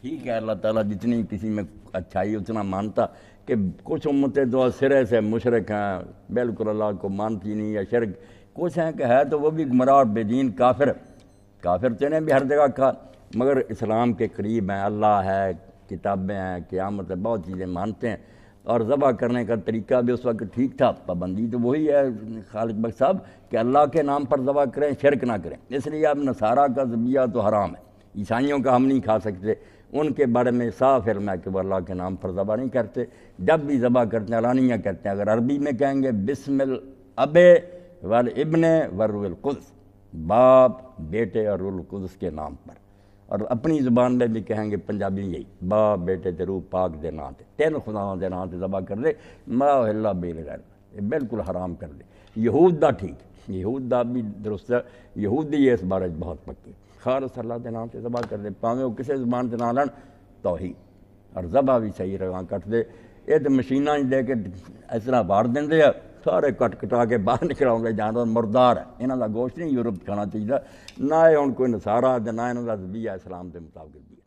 ٹھیک ہے، اللہ تعالیٰ جتنی کسی میں اچھائی اتنا مانتا کہ کچھ امتیں تو سرے سے مشرک ہیں، بالکل اللہ کو مانتی نہیں، یا شرک کچھ ہیں کہ ہے تو وہ بھی گمراہ اور بے دین کافر تو انہیں بھی ہر جگہ کہا، مگر اسلام کے قریب ہیں، اللہ ہے، کتابیں ہیں، قیامت ہے، بہت چیزیں مانتے ہیں۔ اور ذبح کرنے کا طریقہ بھی اس وقت ٹھیک تھا، پابندی تو وہی ہے خالق بخش صاحب کہ اللہ کے نام پر ذبح کریں، شرک نہ کریں۔ اس لیے اب نصارہ کا ذبیحہ تو حرام ہے، عیسائیوں کا ہم نہیں کھا سکتے، ان کے بارے میں صاف علم ہے کہ وہ اللہ کے نام پر ذبح نہیں کرتے، جب بھی ذبح کرتے ہیں علانیہ کرتے ہیں۔ اگر عربی میں کہیں گے بسم الاب والابن والروح القدس، باپ، بیٹے اور روح القدس کے نام پر، اور اپنی زبان میں بھی کہیں گے پنجابی یہی، باپ، بیٹے تے روح پاک دے نام تے، تین خداواں دے نام تے ذبح کر دے، ما اہل بغیر، یہ بالکل حرام کر دے۔ یہود دا ٹھیک، یہود دا بھی درست ہے، یہودی اس بارے بہت پکے، خالص اللہ دے نام تے ذبح کر دے، پاویں وہ کسی زبان تے نہ لڑن، توحید، اور ذبح بھی صحیح رگاں کٹ دے۔ یہ تو مشیناں دے کے اس طرح وار دیں آ، سارے کٹ کٹا کے باہر نکلاؤں جانور مردار ہے، انہاں دا گوشت نہیں یورپ کھانا چاہیے، نہ یہ ہن کوئی نصارہ نہ انہاں دا ذبیحہ اسلام دے مطابق بھی ہے۔